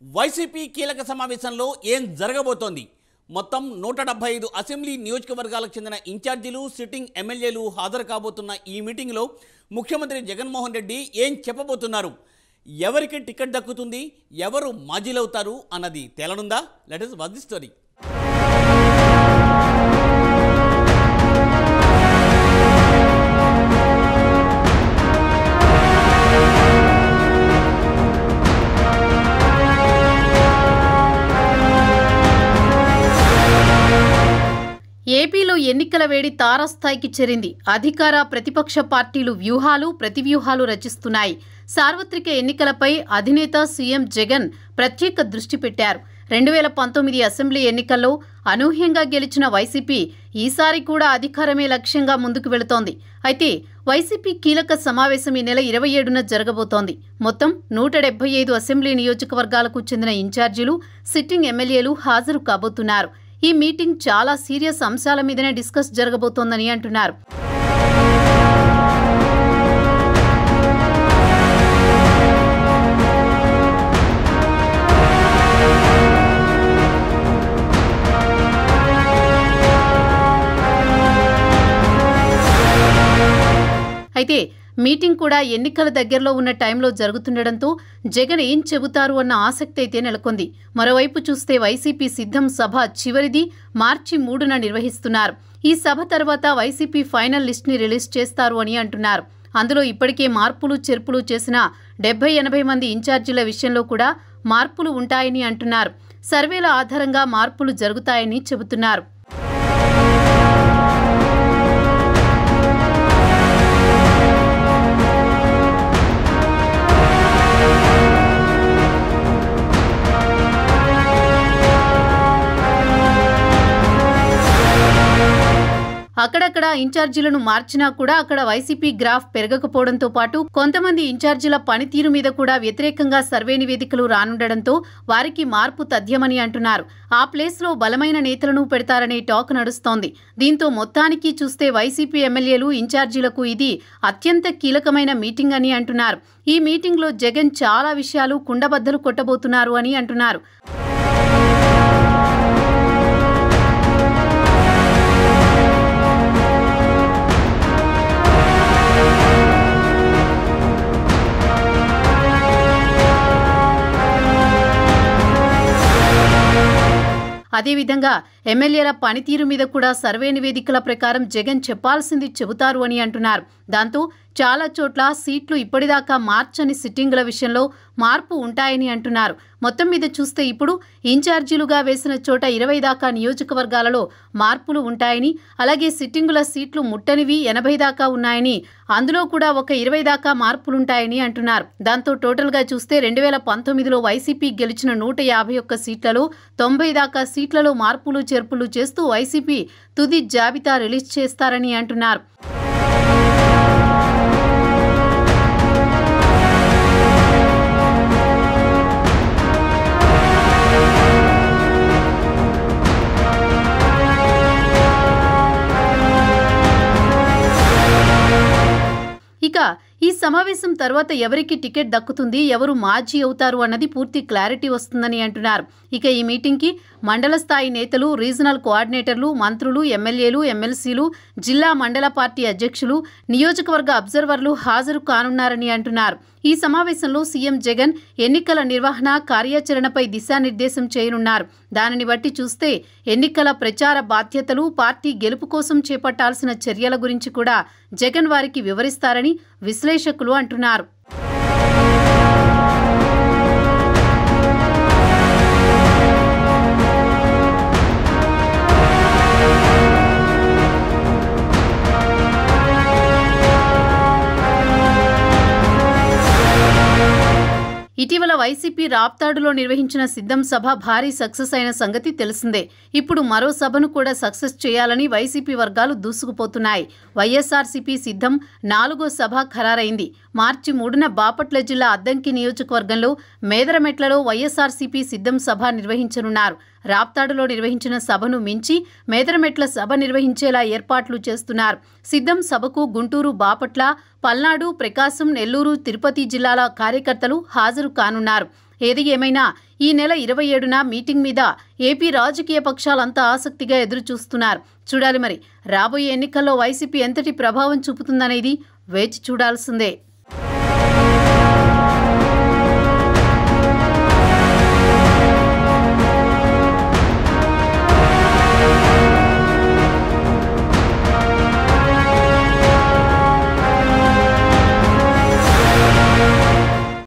YCP కీలక సమావేశంలో ఏం జరగబోతోంది? మొత్తం 175 అసెంబ్లీ నియోజకవర్గాలకు చెందిన ఇన్ఛార్జీలు, సిట్టింగ్ ఎమ్మెల్యేలు హాజరు కాబోతున్న ఈ మీటింగ్లో ముఖ్యమంత్రి జగన్మోహన్ రెడ్డి ఏం చెప్పబోతున్నారు? ఎవరికి టికెట్ దక్కుతుంది, ఎవరు మాజీలవుతారు అన్నది తేలనుందా? Let us watch the story. ఏపీలో ఎన్నికల వేడి తారాస్థాయికి చేరింది. అధికార ప్రతిపక్ష పార్టీలు వ్యూహాలు ప్రతివ్యూహాలు రచిస్తున్నాయి. సార్వత్రిక ఎన్నికలపై అధినేత సీఎం జగన్ ప్రత్యేక దృష్టి పెట్టారు. 2019 అసెంబ్లీ ఎన్నికల్లో అనూహ్యంగా గెలిచిన వైసీపీ ఈసారి కూడా అధికారమే లక్ష్యంగా ముందుకు వెళుతోంది. అయితే వైసీపీ కీలక సమావేశం ఈ నెల 27న జరగబోతోంది. మొత్తం 175 అసెంబ్లీ నియోజకవర్గాలకు చెందిన ఇన్ఛార్జీలు, సిట్టింగ్ ఎమ్మెల్యేలు హాజరు కాబోతున్నారు. ఈ మీటింగ్ చాలా సీరియస్ అంశాల మీదనే డిస్కస్ జరగబోతోందని అంటున్నారు. అయితే మీటింగ్ కూడా ఎన్నికల దగ్గరలో ఉన్న టైంలో జరుగుతుండటంతో జగన్ ఏం చెబుతారు అన్న ఆసక్తి అయితే నెలకొంది. మరోవైపు చూస్తే వైసీపీ సిద్ధం సభ చివరిది మార్చి 3న నిర్వహిస్తున్నారు. ఈ సభ తర్వాత వైసీపీ ఫైనల్ లిస్ట్ని రిలీజ్ చేస్తారు అని అంటున్నారు. అందులో ఇప్పటికే మార్పులు చేర్పులు చేసిన 70-80 మంది ఇన్ఛార్జీల విషయంలో కూడా మార్పులు ఉంటాయని అంటున్నారు. సర్వేల ఆధారంగా మార్పులు జరుగుతాయని చెబుతున్నారు. అక్కడక్కడ ఇన్ఛార్జీలను మార్చినా కూడా అక్కడ వైసీపీ గ్రాఫ్ పెరగకపోవడంతో పాటు కొంతమంది ఇన్ఛార్జీల పనితీరు మీద కూడా వ్యతిరేకంగా సర్వే నివేదికలు రానుండడంతో వారికి మార్పు తథ్యమని అంటున్నారు. ఆ ప్లేస్లో బలమైన నేతలను పెడతారనే టాక్ నడుస్తోంది. దీంతో మొత్తానికి చూస్తే వైసీపీ ఎమ్మెల్యేలు, ఇన్ఛార్జీలకు ఇది అత్యంత కీలకమైన మీటింగ్ అని అంటున్నారు. ఈ మీటింగ్లో జగన్ చాలా విషయాలు కుండబద్దలు కొట్టబోతున్నారు అని అంటున్నారు. అదేవిధంగా ఎమ్మెల్యేల పనితీరు మీద కూడా సర్వే నివేదికల ప్రకారం జగన్ చెప్పాల్సింది చెబుతారు అని అంటున్నారు. దాంతో చాలా చోట్ల సీట్లు ఇప్పటిదాకా మార్చని సిట్టింగుల విషయంలో మార్పు ఉంటాయని అంటున్నారు. మొత్తం మీద చూస్తే ఇప్పుడు ఇన్ఛార్జీలుగా వేసిన చోట 20 దాకా నియోజకవర్గాలలో మార్పులు ఉంటాయని, అలాగే సిట్టింగుల సీట్లు ముట్టనివి 80 దాకా ఉన్నాయని, అందులో కూడా ఒక 20 దాకా మార్పులుంటాయని అంటున్నారు. దాంతో టోటల్గా చూస్తే 2019లో వైసీపీ గెలిచిన 151 సీట్లలో 90 దాకా సీట్లలో మార్పులు చేర్పులు చేస్తూ వైసీపీ తుది జాబితా రిలీజ్ చేస్తారని అంటున్నారు. ఇక ఈ సమావేశం తర్వాత ఎవరికి టికెట్ దక్కుతుంది, ఎవరు మాజీ అవుతారు అన్నది పూర్తి క్లారిటీ వస్తుందని అంటున్నారు. ఇక ఈ మీటింగ్కి మండల స్థాయి నేతలు, రీజనల్ కోఆర్డినేటర్లు, మంత్రులు, ఎమ్మెల్యేలు, ఎమ్మెల్సీలు, జిల్లా మండల పార్టీ అధ్యక్షులు, నియోజకవర్గ అబ్జర్వర్లు హాజరు కానున్నారని అంటున్నారు. ఈ సమావేశంలో సీఎం జగన్ ఎన్నికల నిర్వహణ కార్యాచరణపై దిశానిర్దేశం చేయనున్నారు. దానిని బట్టి చూస్తే ఎన్నికల ప్రచార బాధ్యతలు, పార్టీ గెలుపు కోసం చేపట్టాల్సిన చర్యల గురించి కూడా జగన్ వారికి వివరిస్తారని విశ్లేషకులు అంటున్నారు. ఇటీవల వైసీపీ రాప్తాడులో నిర్వహించిన సిద్ధం సభ భారీ సక్సెస్ అయిన సంగతి తెలిసిందే. ఇప్పుడు మరో సభను కూడా సక్సెస్ చేయాలని వైసీపీ వర్గాలు దూసుకుపోతున్నాయి. వైఎస్ఆర్సీపీ సిద్ధం 4వ సభ ఖరారైంది. మార్చి 3న బాపట్ల జిల్లా అద్దంకి నియోజకవర్గంలో మేదరమెట్లలో వైఎస్ఆర్సీపీ సిద్ధం సభ నిర్వహించనున్నారు. రాప్తాడులో నిర్వహించిన సభను మించి మేదరమెట్ల సభ నిర్వహించేలా ఏర్పాట్లు చేస్తున్నారు. సిద్ధం సభకు గుంటూరు, బాపట్ల, పల్నాడు, ప్రకాశం, నెల్లూరు, తిరుపతి జిల్లాల కార్యకర్తలు హాజరు కానున్నారు. ఏది ఏమైనా ఈ నెల 27న మీటింగ్ మీద ఏపీ రాజకీయ పక్షాలంతా ఆసక్తిగా ఎదురుచూస్తున్నారు. చూడాలి మరి రాబోయే ఎన్నికల్లో వైసీపీ ఎంతటి ప్రభావం చూపుతుందనేది వేచి చూడాల్సిందే.